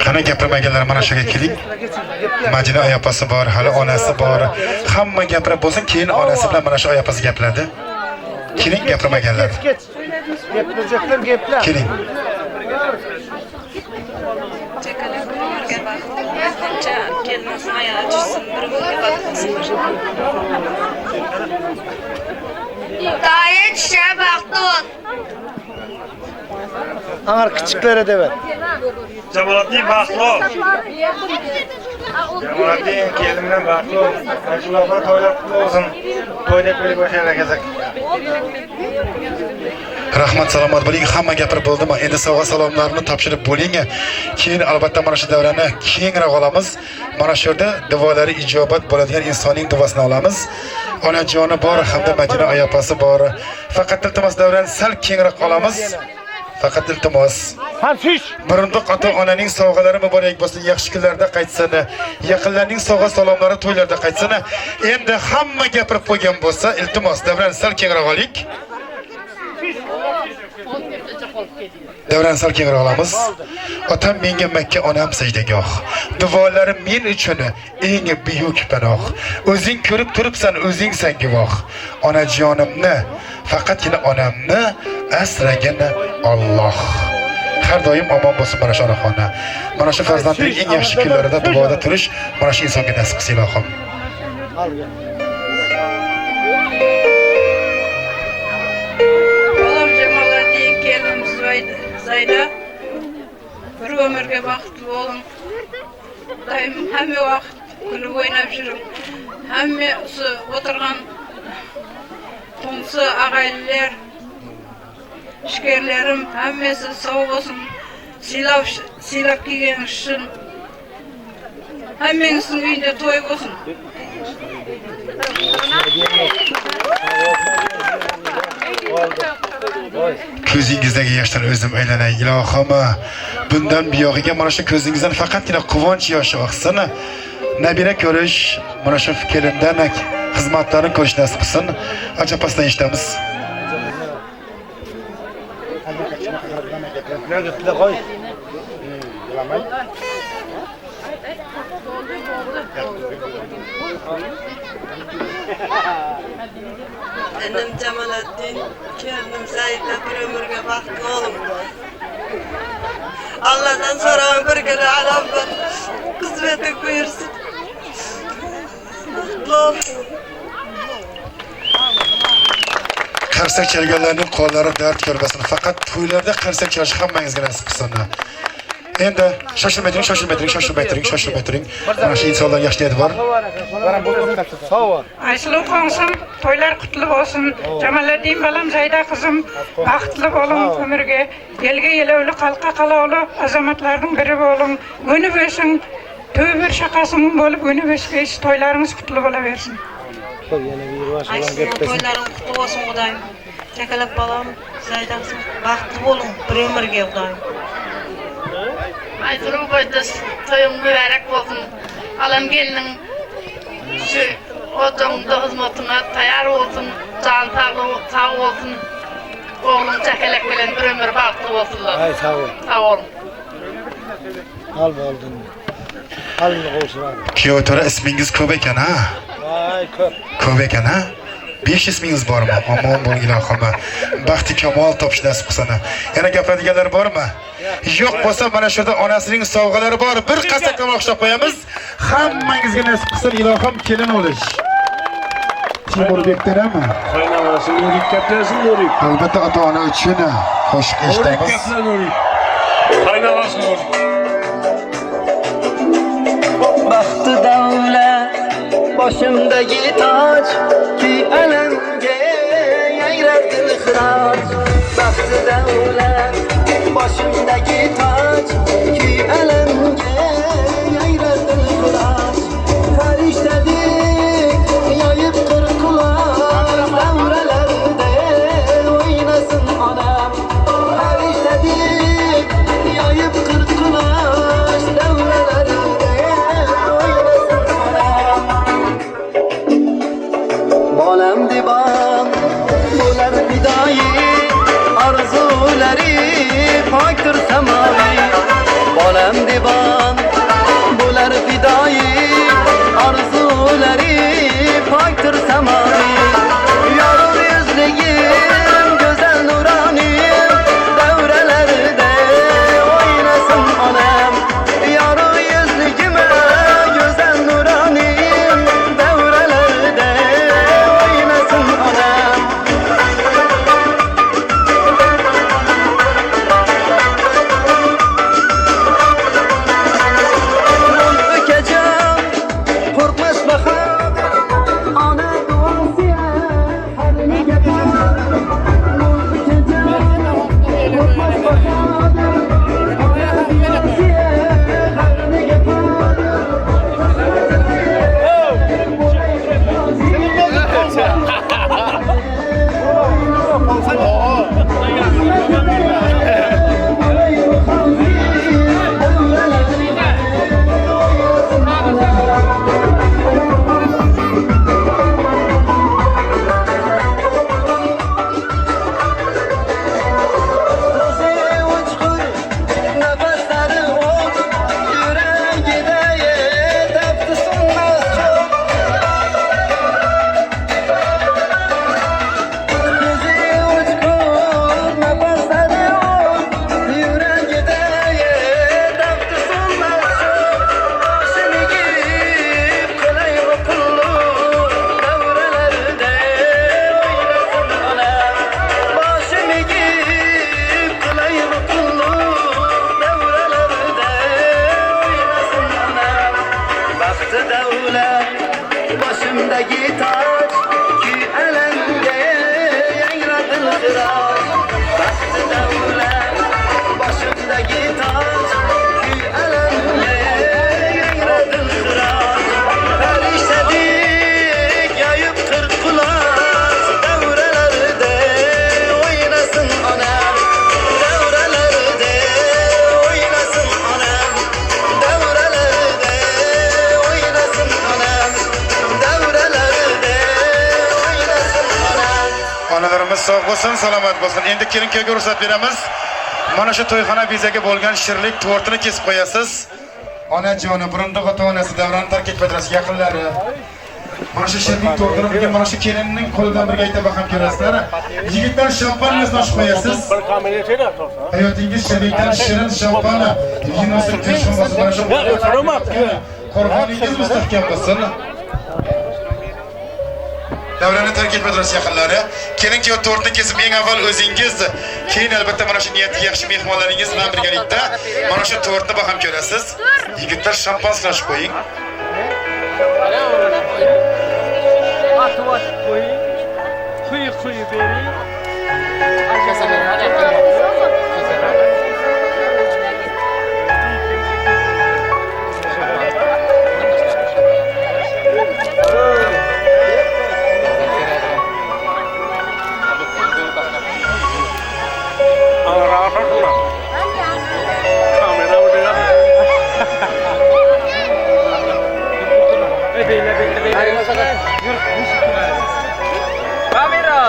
Qani gapirmaganlar mana shu yerga keling. Majida oyapasi bor, hali onasi bor. Hamma gapirib bo'lsin, keyin onasi bilan mana shu oyapasi gapiradi. Keling gapirmaganlar. Gapiracaklar gaplar. Keling. Gelmesin ayağı açırsın, bir ömürge bakmasın. Dayı kişi baktı oğlum. Ağır küçüklere de ver. Cemaladin baklı ol. Cemaladin kendimden baklı ol. Aşılafına toyla olsun. Toyda böyle başarıla gezek. Rahmat, salomat bo'ling. Hamma gapirib bo'ldimi? Endi sovg'a salomlarni topshirib bo'ling. Keyin albatta mana shu davrani kengroq olamiz. Mana shu yerda duolari ijobat bo'ladigan insonning duosini olamiz. Onajoni bor, hamda Madina oyapasi bor. Faqat iltimos davrani sal kengroq olamiz. Faqat iltimos. Birindoq ota-onaning sovg'alari muborak bo'lsin, yaxshi kunlarda qaytsin. Yaqinlarning sovg'a salomlari to'ylarda qaytsin. Endi hamma gapirib qo'ygan bo'lsa, iltimos davrani sal kengroq oling. Davran sal kengroq olamiz. Otam menga Makka, onam sajdagoh. Duolarim men uchun eng buyuk panoh. O'zing ko'rib turibsan, o'zingsan guvoh. Onajonimni, faqatgina onamni asragin Alloh. Har doim omon bo'lsin mana shu onaxona. Mana shu farzandning eng yaxshi kunlarida duoda turish mana shu insonga nasib qilsin ilohim. Oğlum Cemaladin gelimiz Zayda. Bir ömürge baktı oğlum. Daim hemme vakt kulüp oynap жүрüm. Hemme oturgan tonsu ağaylılar, şekerlerim hemmesi sağ olsun. Silap giygen için. Hemmenizin uyunda toy olsun. Ko'zingizdagi yoshdan o'zim aylanay ilohim. Bundan buyog'iga mana shu ko'zingizdan faqatgina quvonch yoshi oqsin. Nabira ko'rish, mana shu kelindan xizmatlarini ko'rish nasib qilsin. Ajabasdan eshitamiz. Annem Cemalettin, kendim Said'le bir ömürge baktı oğlum. Allah'tan sonra bir gün alam var. Kısmetin buyursun. Qarsak chalganlarning qo'llari dard ko'rmasin. Faqat to'ylarda qarsak chalish hammangizga nasib qilsin. Endi shoshilmay turing. Mana shu insonlar yaxshi niyati bor. Ayslu qo'ngsim, to'ylar qutlu bo'lsin. Jamoliddin balam, Zayda qizim, baxtli bo'ling umrga. Yelga yelovli, qalqa qalovli azamatlarning biri bo'ling. Guni bo'lsin, to'y bir shaqasim bo'lib, guni bo'lsin, to'ylaringiz qutlu bo'laversin. To'ylaring qutlu bo'lsin Xudoyim. Chakalab balam, Zayda qizim, baxtli bo'ling bir umrga Xudoyim. Ayslu qo'ydiz, to'ying mübarek bo'lsin. Alam gelinin şu oturumda hizmetine tayar olsun, can sağ olsun. Oğlum çekelek bilen bir ömür baktı olsunlar. Ay sağ ol. Sağ olun. Al oldun. Halini qo'ysin. Kuyov to'ra ismingiz ko'p ekan ha? Ay ko'p. Ko'p ekan ha? 5 ismingiz bormi? Omon bo'ling ilohim. Baxti kamol topish nasib qilsin. Yana gapiradiganlar bormi? Yo'q bo'lsa mana shu yerda onasining sovg'alari bor. Bir qasak tomoq qo'yib qo'yamiz. Hammangizga nasib qilsin ilohim kelin bo'lish. Timurbekdanmi? Qaynonasi Nurik kaplasin Nurik. Albatta ota-ona uchun qo'shiq eshitamiz. Qaynonasi Nurik. Bahtı davlat başımdaki taç ki elemge yayrardın hıraç. Bahtı davlat başımdaki taç ki elemge yayrardın hıraç. Feriştedik yayıp kırkılar devrelerde oynasın anam. Feriştedik yayıp kırkılar devrelerde Balem divan, bular fidai, arzuları faktır semavi. Balem divan, bular fidai, arzuları faktır semavi. Yarım yüzlüyüm, güzel nuranim, devrelerde oynasın anam. Yarım yüzlüyüm, güzel nuranim, devrelerde oynasın anam. Mul bükeceğim, korkmaz bakar, ana duasıya halini yapar. Mul bükeceğim, korkmaz bakar, ana duasıya halini yapar. Nefesleri ol, yüreği de tepti sunmaz çok. Gözü uçkur, nefesleri ol, yüreği de tepti sunmaz çok. Başını giyip kılayım kullu, devrelerde oynasın anam. Başını giyip kılayım kullu, devrelerde oynasın anam. Baktı devlet başımdaki taç ki elende yayradın hıraç. Baktı devlet başımdaki taç ki elende yayradın hıraç. Periştedik yayıp kırkılar devrelerde oynasın anam. Devrelerde oynasın anam. Devrelerde oynasın anam. Devrelerde oynasın anam. Onalarimiz sog' bo'lsin, salomat bo'lsin. Endi kelin-kuyovga ruxsat beramiz. Mana shu to'yxona bezaga bo'lgan shirlik tortini kesib qo'yasiz. Onajoni, burunduq ota-onasi Davron tark etmadrasi yaqinlari. Mana shu sherning to'g'ri birga mana shu kelinning qo'lidan birga aytib ham ko'rasizlar. Yigitlar shampan yozmoq qo'yasiz. Hayotingiz sherlikdan shirin shampan. Yinosi teshonbasi mana shu qo'rg'oningiz mustahkam bo'lsin. Davrani tark etmadrasi yaqinlari. Kelin-kuyov tortni kesib eng avval o'zingiz, keyin albatta mana shu niyatli yaxshi mehmonlaringiz bilan birgalikda mana shu tortni baham ko'rasiz. Yigitlar shampan silashib qo'ying. Atvat koyun, suyu verin. Kamera!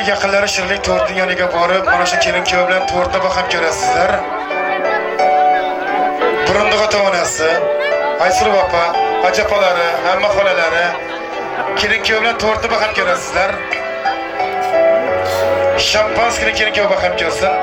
Yaqinlari shirlik to'rtning yoniga borib, mana shu kelin-kuyov bilan to'rtni baham ko'rasizlar. Burunduq ota-onasi, Aysur opa, ajapalari, hamma xolalari kelin-kuyov bilan to'rtni baham ko'rasizlar. Shampanskini kelin-kuyov baham ko'rsin.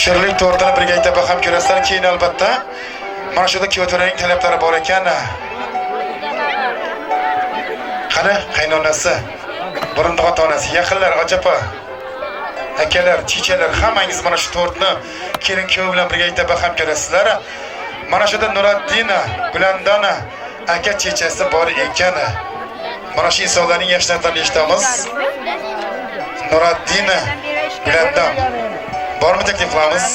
Shirlik to'rtini birga aytib baham ko'rasizlar. Keyin albatta mana shu yerda kuyovlarning talablari bor ekan. Qani qaynonasi, burunduq ota-onasi, yaqinlar, ajapa, akalar, chichalar hammangiz mana shu to'rtni kelin-kuyov bilan birga aytib baham ko'rasizlar. Mana shu yerda Nuraddina, Gulandona aka chechasi bor ekan. Mana shu insonlarning yoshlarini eshitamiz. Nuraddina, Gulandona bormi taklif qilamiz?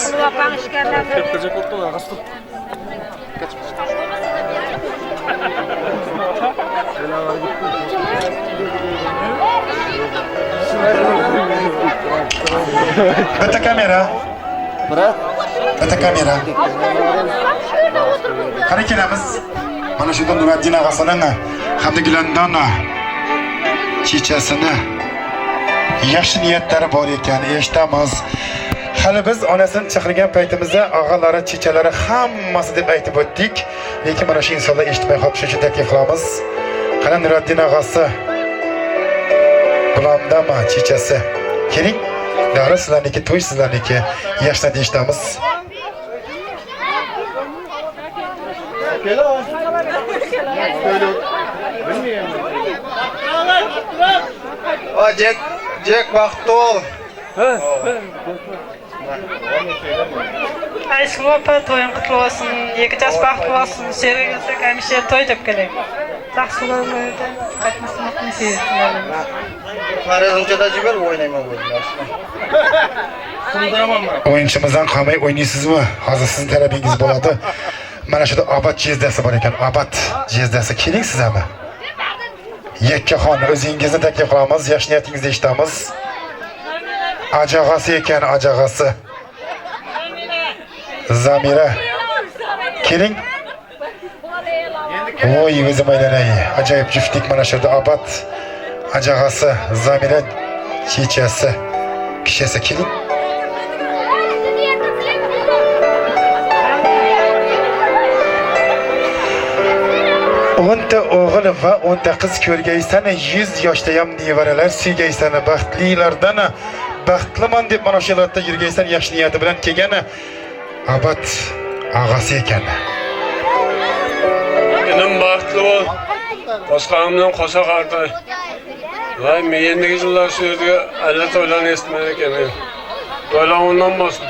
Bitta kamera. Bitta kamera. Qani kelamiz. Mana shunda Nuraddin og'asining hamda Gulandona chechasini yaxshi niyatlari bor ekan, eshitamiz. Hali biz onasini chaqirgan paytimizda og'alari, chechalari hammasi deb aytib o'tdik. Lekin mana shu insonlar eshitmay qolib shuning taklif qilamiz. Qani Nuraddin og'asi, Gulandona chechasi. Keling, davra sizlarniki, to'y sizlarniki. Yaxshilab eshitamiz. Jack vaqti ol. Ayşe opa toyun kutlu olsun, 2 yaş baxtlı olsun, şerə gəlsək həmişə toy dep gələk. Yaxşı olmadı, qaytmasın sezdim. Qarayınca da jiber oynayman bo'ldi. O'yinchimizdan qolmay o'ynaysizmi? Hozir sizning talabingiz bo'ladi. Mana shu Abad jezdasi bor ekan. Abad jezdasi keling sizami? Yakkaxon o'zingizni taklif qilamiz, yaxshi niyatingizni eshitamiz. Ajag'asi ekan, ajag'asi. Zamira. Keling. Voy, o'zim aylanay. Ajoyib juftlik mana shu Abad ajag'asi, Zamira chechasi. Kishasi keling. O'nta o'g'il va 10 ta qiz ko'rgaysan, 100 yoshda ham nevaralar suygaysan, baxtlilardan baxtliman deb mana shu yerda yurgaysan, yaxshi niyati bilan kelgani Abad og'asi ekan. Benim baxtli ol. Boshqamdan qo'sha qarday. Voy, men endigi yillar shu yerga alla to'ylarni eshitmay ekan. To'ylar undan bo'lsin.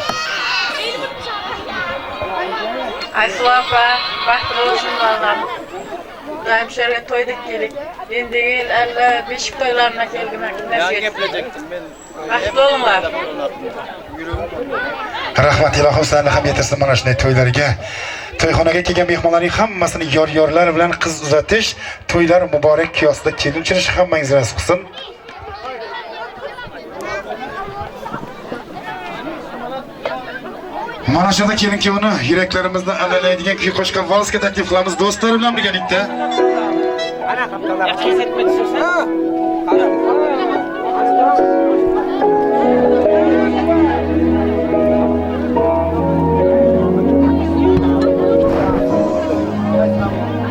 Ayşe opa, baxtli olsun vallahi. Hemşire toyduk geldik. Endigi yil alla beşik toylarına kelmek nasip etsin. Baxtli olinglar. Rahmat ilohim sizlarni ham yetirsin mana shunday to'ylarga. To'yxonaga kelgan mehmonlarning hammasini yor-yorlar bilan qiz uzatish, to'ylar muborak kiyosida kelinchirish hammangizni nasib qilsin. Mana shunda kelin-kuyovni yuraklarimizni alalaydigan kuy qo'shgan valsga taklif qilamiz do'stlar bilan birgalikda. Ana qaptalar. Yaxshi etma tushirsan.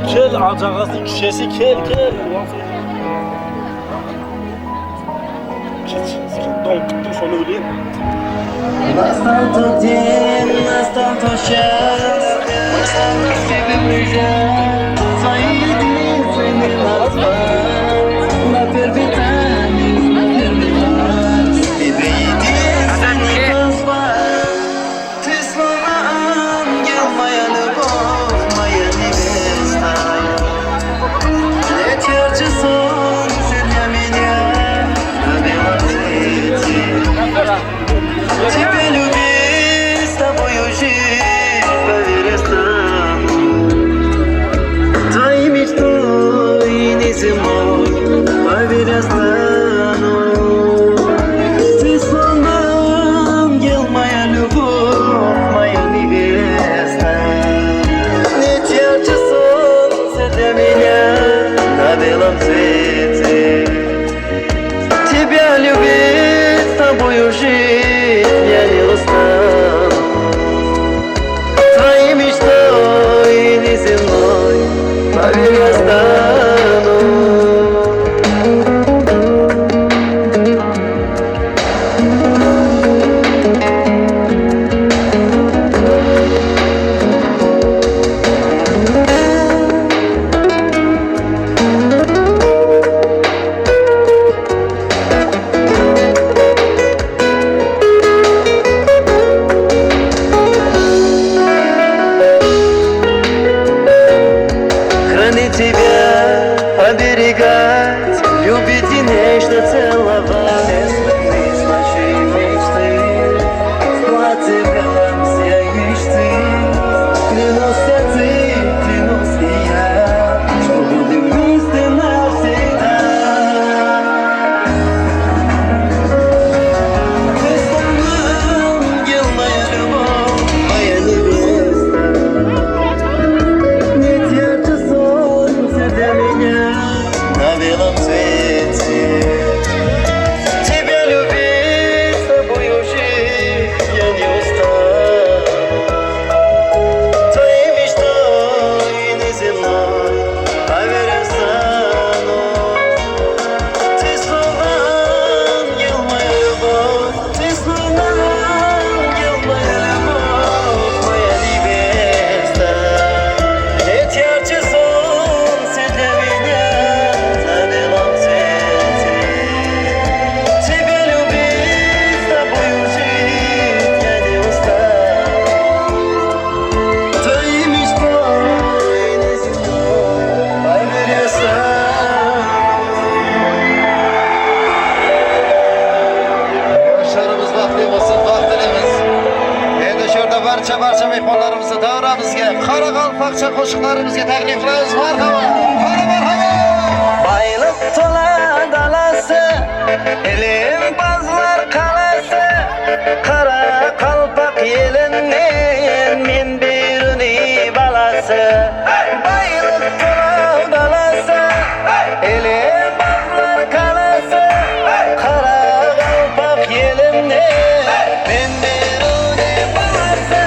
Kel acağası kişisi kel. Don sonu öleyim. Настал тот день, настал тот час, тебе приезжать, твои единственные глаза, на первый танец, на первый раз, тебе единственный позвать, ты словно ангел, моя любовь, моя невеста, ветер часов для меня на белом свете. Тебя любить, с тобою жить, поверь, я стану hamda barcha mehmonlarimizni davramizga qora qalpoqcha qo'shiqlarimizga taklif qilamiz. Marhaba. Bayliq to'la dalasi, elim bazlar qalasi, qora qalpoq yelinmen men birini balasi. Bayliq to'la dalasi, elim bazlar qalasi, qora qalpoq yelinmen men birini balasi.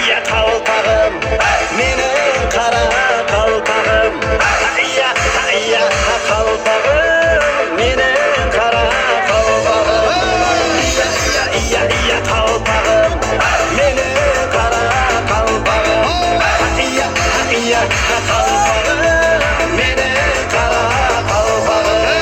Ya qalpog'im mening qora qalpog'im. Ya qalpog'im mening qora qalpog'im.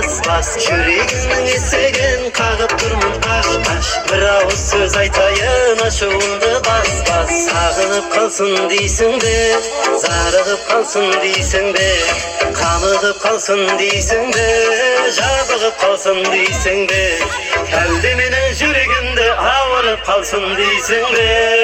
bas bas. Yüreğimin esegin kağıp durmun aş aş. Bir ağız söz aytayın aşığımda bas bas. Sağılıp kalsın deysin de, zarılıp kalsın deysin de, kanıdıp kalsın deysin de, jabılıp kalsın deysin de, keldiminin yüreğimde ağırıp kalsın deysin de.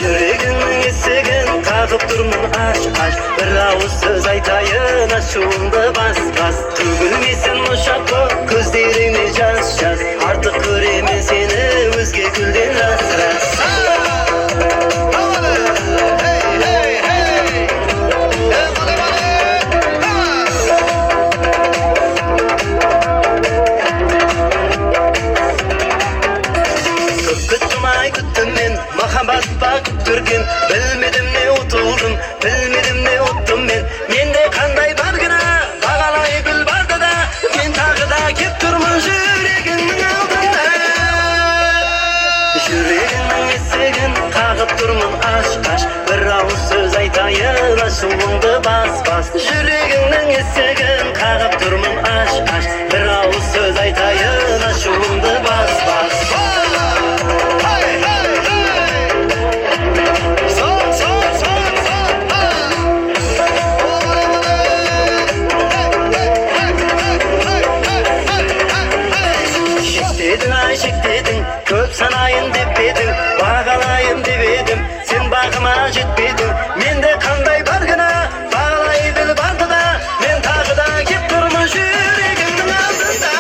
Yüreğimin esegin kağıp durmun aş aş. Bir ağız söz aytayın aşığımda bas bas. Tügülmesin uşaklı gözlerini jas jas. Artık göremen seni özge gülden ras ras. Küttüm men, mahabat bakıp durgin. Bilmedim ne utuldum, bilmedim ne uttum men. Mende kanday bargına, bağalay gül barda da. Men tağıda kep durmuş yüreğimin altında. Yüreğimin esegin kağıp durmun aş aş. Bir ağız söz aytayın aşığımda bas bas. Yüreğimin esegin kağıp durmun aş aş. Bir ağız söz aytayın aşığımda bas bas. Dedin, köp sanayın depedin, bağalayım devedim, sen bağıma jetpedin. Mende kanday bargına, bağalay bil barda da, men tağıda kep durmuş yüreğimin altında.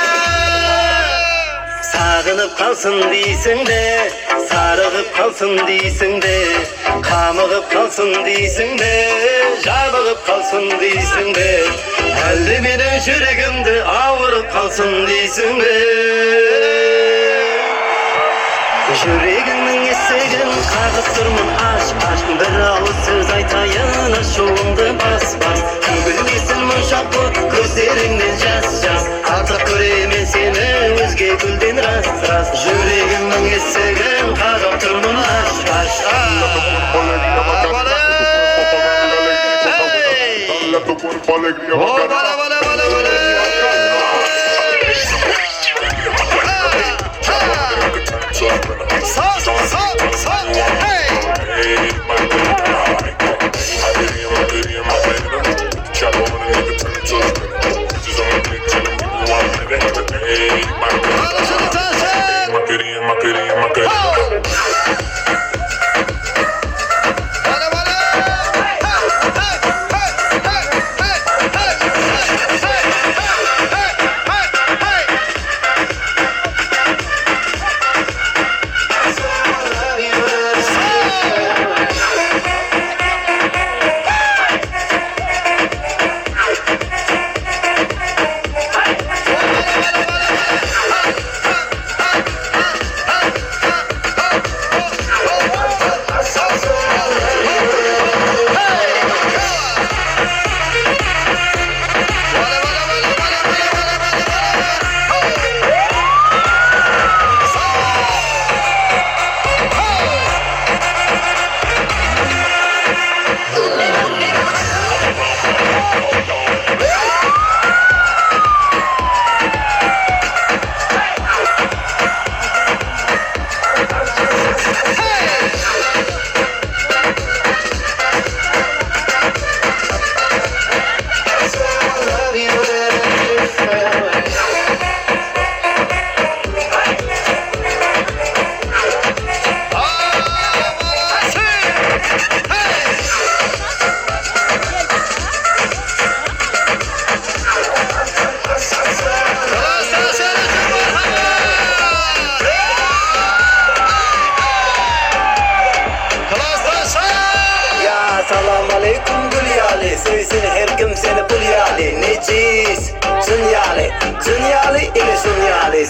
Sağınıp kalsın deysin de, sarığıp kalsın deysin de, kamığıp kalsın deysin de, jabığıp kalsın deysin de, eldimenin yüreğimde ağırıp kalsın deysin de. Yüreğimin esegin kağıp durmun aş aş. Bir ağız söz aytayın aşığımda bas bas. Tügülmesin muşaklı gözlerinden jas jas. Artık göremen seni özge gülden ras ras. Yüreğimin esegin kağıp durmun aş aş.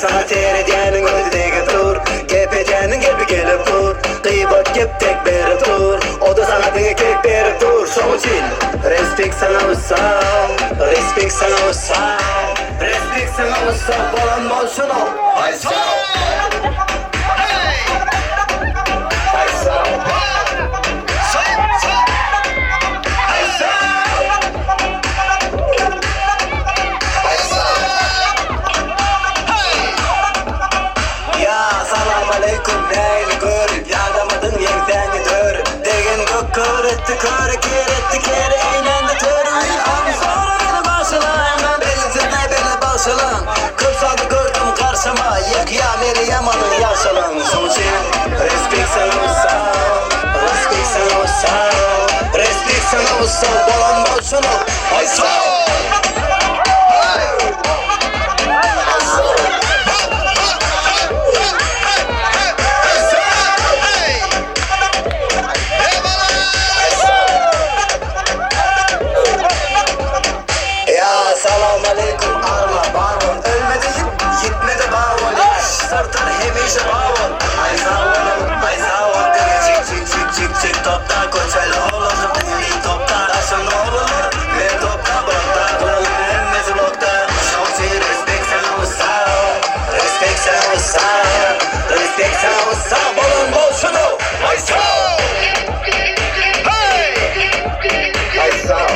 Sana teredenin ödüdeki tur, kepetenin gelip gelip kur. Kıybat kep tek berip tur, o da sana denge kek berip tur. Şoğun için respekt sana ussam, respekt sana ussam, respekt sana ussam. Balan mal şunu, hay sağ ol. Hay sağ ol. Hay sağ ol. etti kere eğlendi törü sonra beni başlayın ben benzinle beni başlayın kırsaldı gördüm karşıma yıkıya Meryem Hanım yaşalan sonuçta respect sana usta respect sana usta respect sana usta balan boşunu ay sağ Selamun aleyküm arma bağın ölmedi gitmedi bağın sartar hemişe bağın ay zavun çık topta koçel oğlum topta aşın oğlum ve topta blokta kulağın emmezi blokta şansı respect sana usta respect sana usta bolun bol şunu ay sağ ay sağ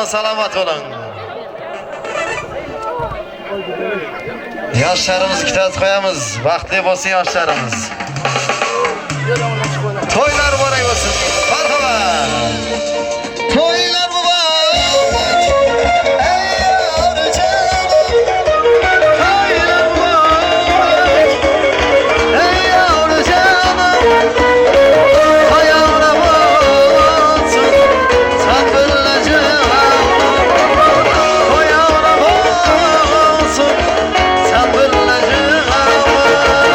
Selamat olun. Yoshlarimiz ikkitasi qo'yamiz. Vaqtli bo'lsin yoshlarimiz. To'ylar muborak bo'lsin. Marhamat. To'ylar muborak. Ey yavrujon. To'ylar muborak. Ey yavrujon. Hayona bo'lsin. Sabırlıcı olsun, sabırlıcı olsun.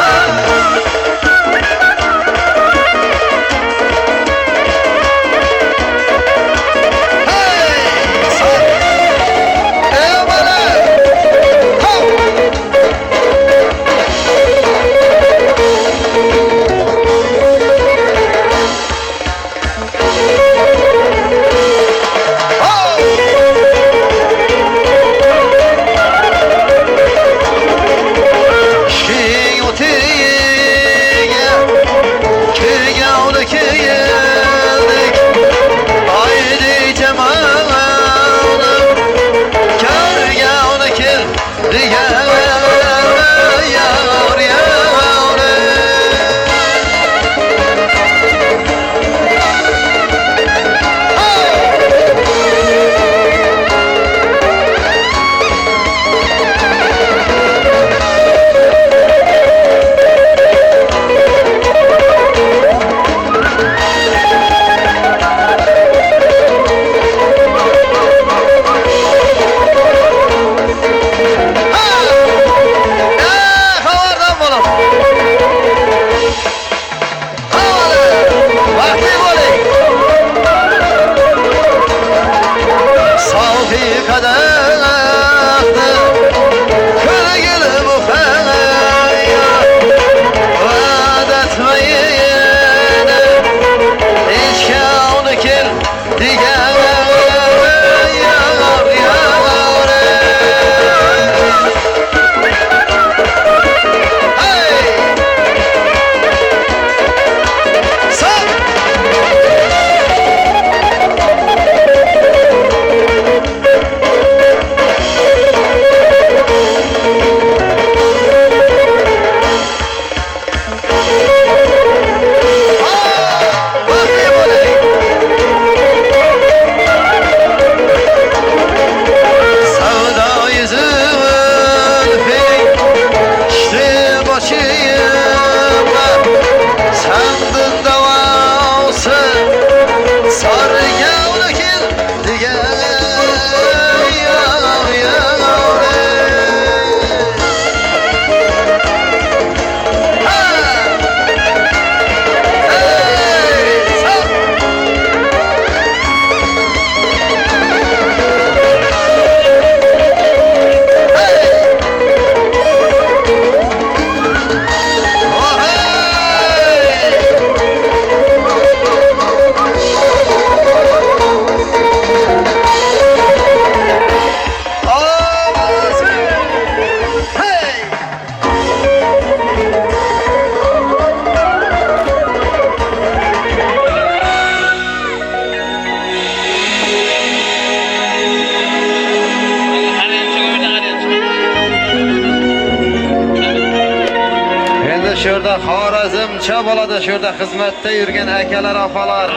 şurada Xorazmcha bo'ladi, şurada xizmatda yurgan akalar, opalar.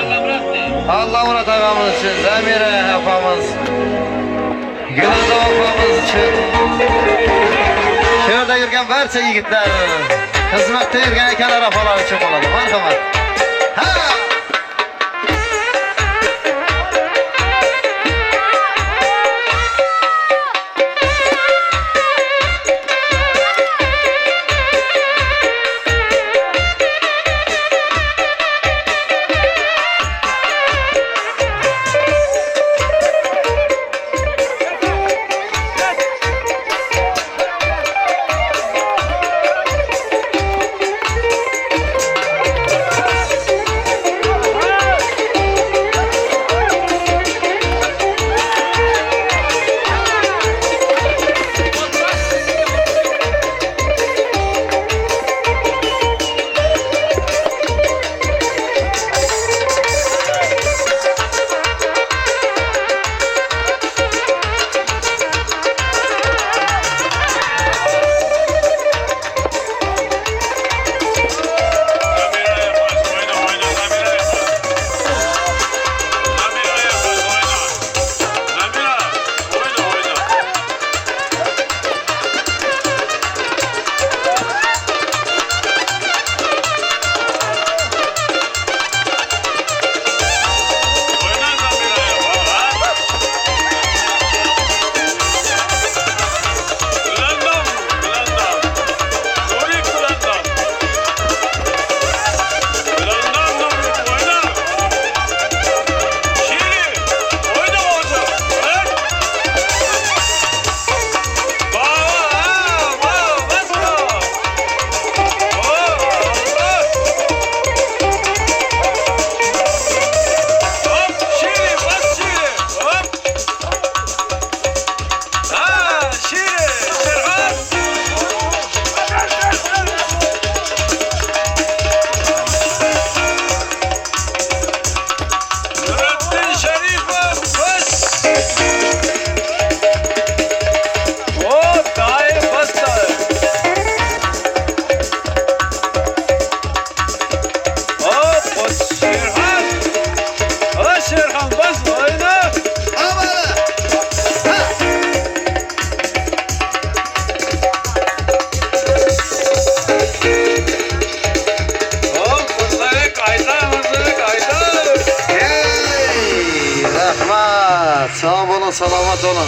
Allah Murat ağamız için, Zamira apamiz, Gulanda opamiz için. Şurada yurgan barcha yigitlar, xizmatda yurgan akalar, opalar uchun bo'ladi. Marhamat. Ha! Sağ olun, selamat olun.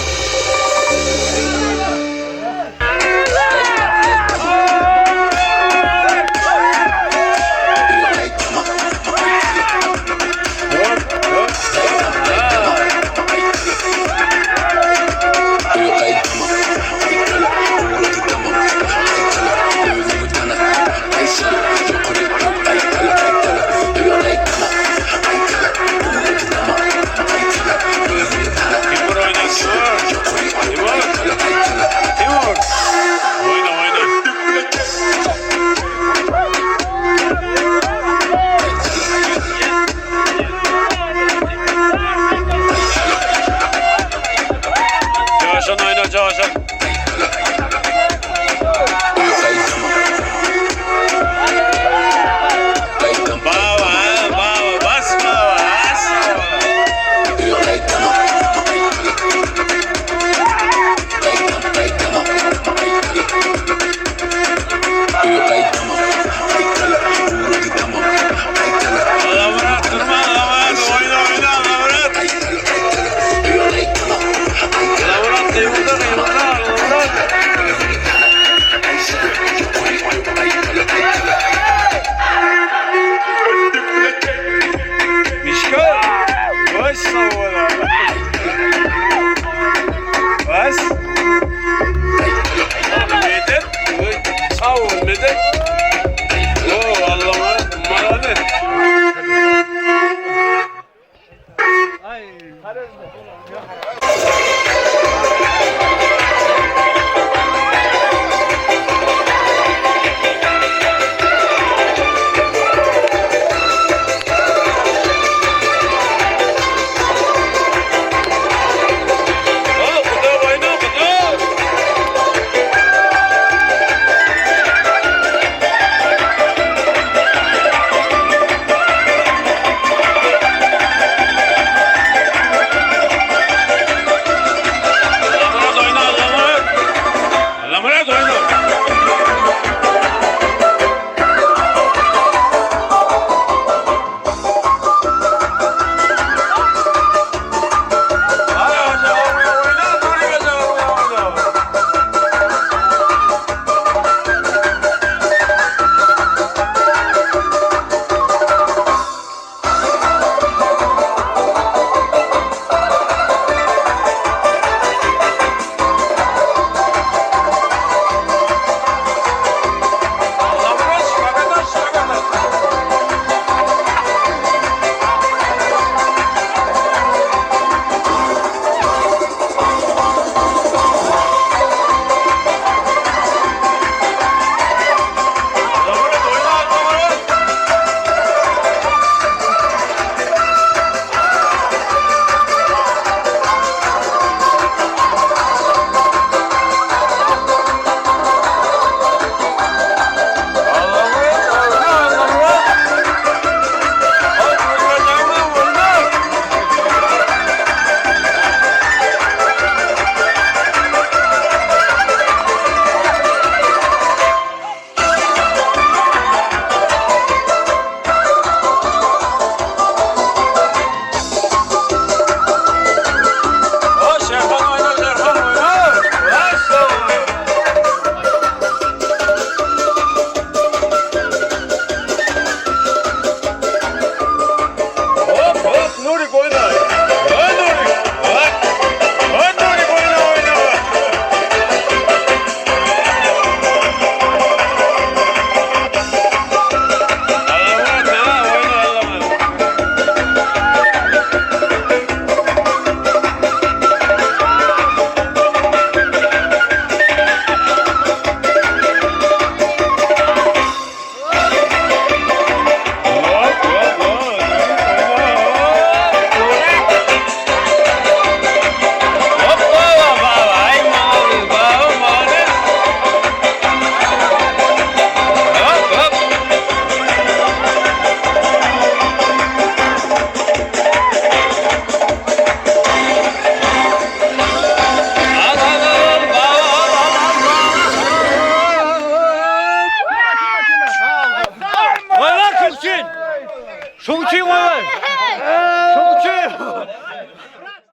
Çok uçuyum var. Çok uçuyum.